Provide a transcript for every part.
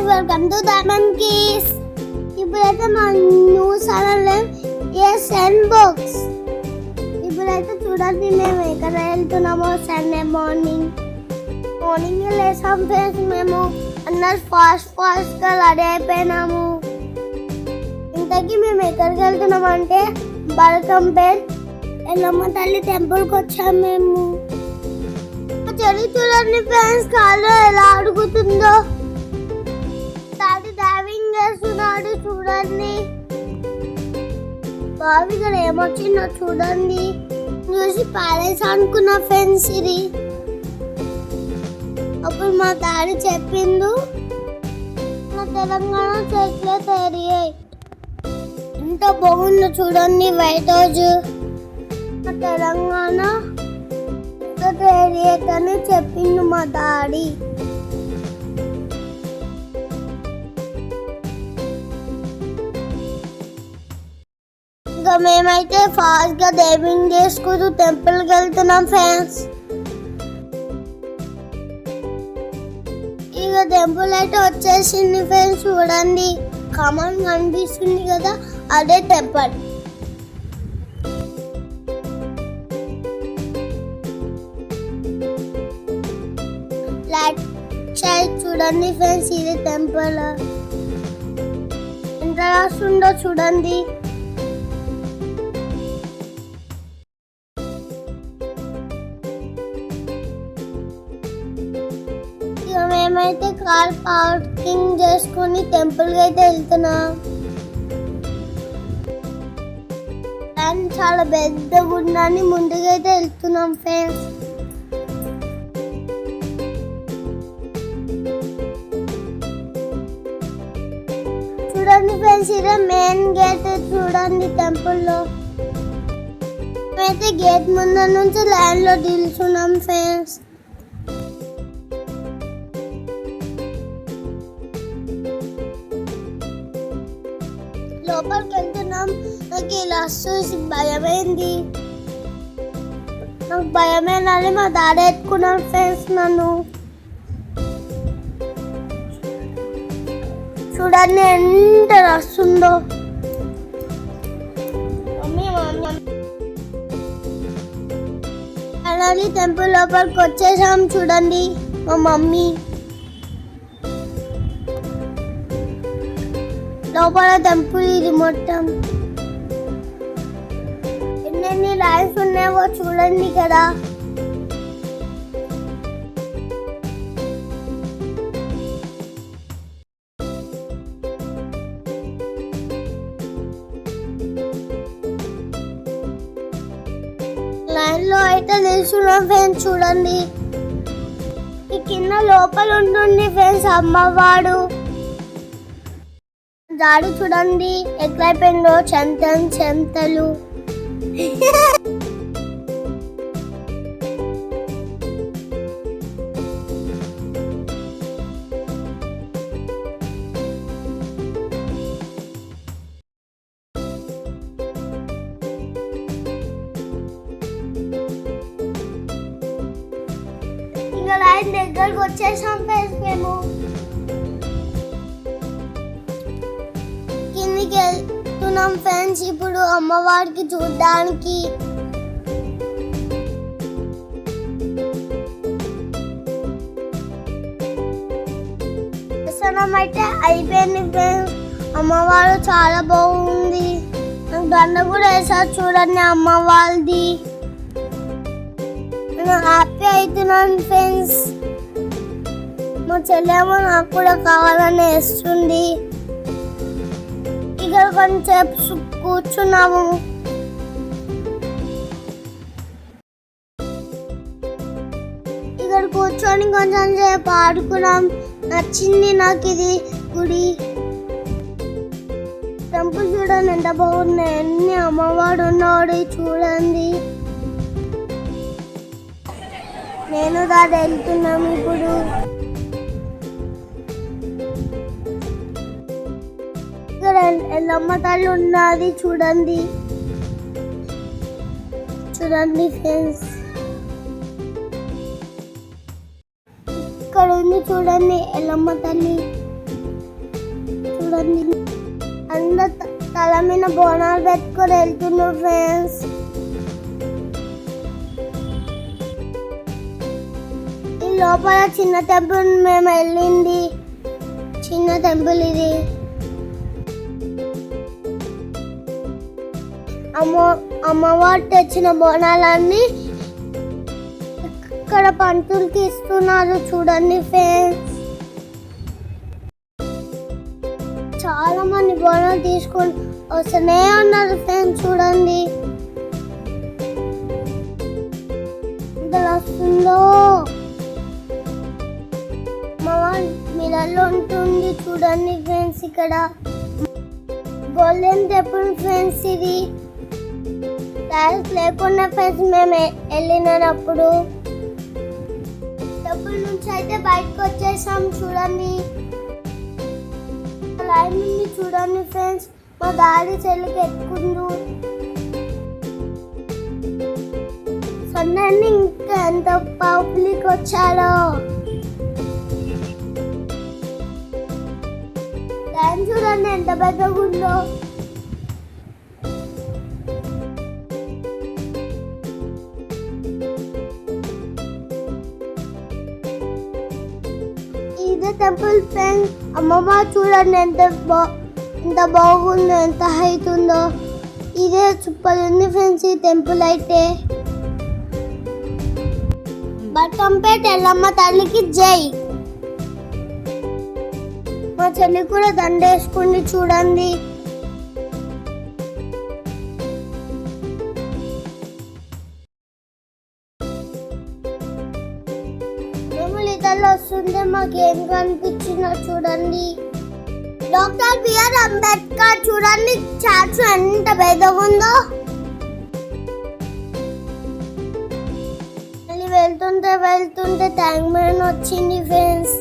Welcome to diamond keys. ఇప్పుడైతే మా new channel SN box. ఇప్పుడైతే చూడండి మేము ఎక్కడ వెళ్తున్నామో. సండే మార్నింగ్ లేసాం ఫ్రెండ్స్. మేము అందరు ఫాస్ట్గా రెడీ అయిపోయినాము. ఇంతకీ మేము ఎక్కడికి వెళ్తున్నాం అంటే బల్కంపేట్ ఎల్లమ్మ తల్లి టెంపుల్కి వచ్చాము మేము. చెల్లి చూడండి ఫ్రెండ్స్, కాళ్ళు ఎలా అడుగుతుందో. డాడీ డ్రైవింగ్ చేస్తున్నాడు చూడండి. బాబు ఇక్కడ ఏమొచ్చిందో చూడండి. చూసి ప్యాలెస్ అనుకున్న ఫ్రెండ్స్ ఇది. అప్పుడు మా డాడీ చెప్పిండు మా తెలంగాణ చెట్లే తయారయ్యాయి. ఎంత బాగుందో చూడండి వైట్ హౌస్. మా తెలంగాణ అని చెప్పిండు మా డాడీ. ఇంకా మేమైతే ఫాస్ట్ గా డైవింగ్ చేసుకుంటూ టెంపుల్ కి వెళ్తున్నాం ఫ్రెండ్స్. ఇక టెంపుల్ అయితే వచ్చేసింది ఫ్రెండ్స్. చూడండి కమాన్ కనిపిస్తుంది కదా, అదే టెంపుల్. సైడ్ చూడండి ఫ్రెండ్స్, ఇది టెంపుల్. ఎంత రాస్తుందో చూడండి. ఇక మేమైతే కార్ పార్కింగ్ చేసుకొని టెంపుల్కి అయితే వెళ్తున్నాం. అండ్ చాలా పెద్ద గుండాన్ని ముందుకైతే వెళ్తున్నాం ఫ్రెండ్స్. చూడండి ఫ్రెండ్స్, ఇదే మెయిన్ గేట్. చూడండి టెంపుల్లో అయితే గేట్ ముందర నుంచి లైన్ లో నిల్చున్నాం ఫ్రెండ్స్. లోపలికి వెళ్తున్నాం. నాకు ఇలా చూసి భయమైంది. నాకు భయమైందని మా డాడీ ఎత్తుకున్నాం ఫ్రెండ్స్ నన్ను. చూడండి ఎంత రస్తుందో. అలాగే టెంపుల్ లోపలికి వచ్చేసాం. చూడండి మా మమ్మీ లోపల టెంపుల్ ఇది మొత్తం. ఎన్నెన్ని లైన్స్ ఉన్నాయో చూడండి కదా. లైన్ లో అయితే నిల్చున్నాం ఫ్రెండ్స్. చూడండి ఈ కింద లోపల ఉంటుంది ఫ్రెండ్స్ అమ్మవాడు. దాడి చూడండి ఎట్లయిపోయిందో, చెంతలు. లైన్ దగ్గరకు వచ్చేసాం ఫ్రెండ్స్. మేము కిందికి వెళ్తున్నాం ఫ్రెండ్స్ ఇప్పుడు అమ్మవారికి చూడడానికి. దర్శనం అయితే అయిపోయింది ఫ్రెండ్స్. అమ్మవారు చాలా బాగుంది. నాకు దండ కూడా వేసారు చూడండి అమ్మవారిది. హ్యాపీ అవుతున్నాను ఫ్రెండ్స్. మా చెల్లెమో నాకు కూడా కావాలని వేస్తుంది. ఇక్కడ కొంచెం కూర్చున్నాము. ఇక్కడ కూర్చొని కొంచెం సేపు ఆడుకున్నాం. నచ్చింది నాకు ఇది గుడి. టెంపుల్ చూడండి ఎంత బాగున్నాయి. అన్ని అమ్మవాడు ఉన్నాడు చూడండి. నేను దాని వెళ్తున్నాము ఇప్పుడు. ఇక్కడ ఎల్లమ్మ తల్లి ఉన్నది చూడండి. ఫ్రెండ్స్ ఇక్కడ ఉంది చూడండి ఎల్లమ్మ తల్లి. చూడండి. అందరు తల మీద బోనాలు పెట్టుకొని వెళ్తున్నారు ఫ్రెండ్స్. ఈ లోపల చిన్న టెంపుల్ మేము వెళ్ళింది. చిన్న టెంపుల్ ఇది. అమ్మవారు తెచ్చిన బోనాలన్నీ ఇక్కడ పంతులకి ఇస్తున్నారు చూడండి ఫ్రెండ్స్. చాలా మంది బోనాలు తీసుకొని వస్తూనే ఉన్నారు ఫ్రెండ్స్. చూడండి ఎంత వస్తుందో. అమ్మవారు మిరర్లో ఉంటుంది చూడండి ఫ్రెండ్స్. ఇక్కడ గోల్డెన్ టెంపుల్ ఫ్రెండ్స్. ఇది టైల్స్ లేకుండా ఫ్రెండ్స్ మేము వెళ్ళినప్పుడు టెంపుల్ నుంచి అయితే బయటకు వచ్చేసాం చూడండి. లైన్ నుండి చూడండి ఫ్రెండ్స్. మా దారి చెల్లికి ఎక్కుండు. సండే ఇంకా ఎంత పబ్లిక్ వచ్చారో. లైన్ చూడండి ఎంత పెద్దగా ఉందో. ఇదే టెంపుల్ ఫ్రెండ్స్. అమ్మవారు చూడండి ఎంత బాగుందో, ఎంత హైట్ ఉందో. ఇదే సూపర్ ఉంది ఫ్రెండ్స్ ఈ టెంపుల్ అయితే. బల్కంపేట ఎల్లమ్మ తల్లికి జై. మా చెల్లి కూడా దండేసుకుంది చూడండి. మేము లిటర్లో వస్తుంటే మాకేం కనిపించిందో చూడండి. డాక్టర్ బిఆర్ అంబేద్కర్ చూడండి చాట్స్ ఎంత పెద్దగా ఉందో. మళ్ళీ వెళ్తుంటే ట్యాంక్ మ్యాన్ వచ్చింది ఫ్రెండ్స్.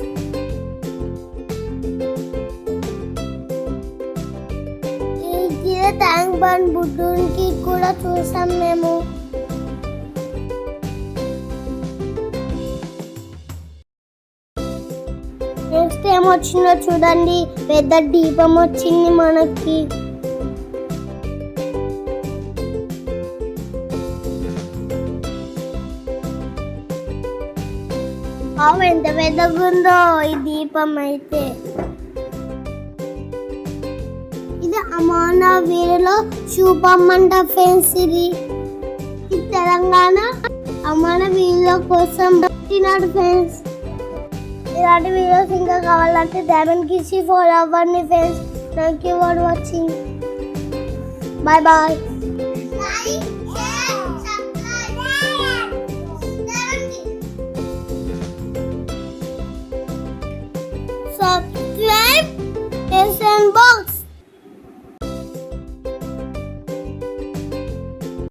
ఇదే ట్యాంక్ బండ్ బుద్ధునికి కూడా చూసాం మేము. నెక్స్ట్ ఏం వచ్చిందో చూడండి. పెద్ద దీపం వచ్చింది మనకి. ఎంత పెద్దగా ఉందో ఈ దీపం అయితే. ఇది అమాన వీరిలో శుభమంట ఫ్రెండ్స్. ఇది తెలంగాణ అమాన వీళ్ళ కోసం పెట్టినాడు ఫ్రెండ్స్. ఇలాంటి వీడియోస్ ఇంకా కావాలంటే డైమండ్ కిసి ఫాలో అవ్వండి friends. Thank you for watching. Bye bye.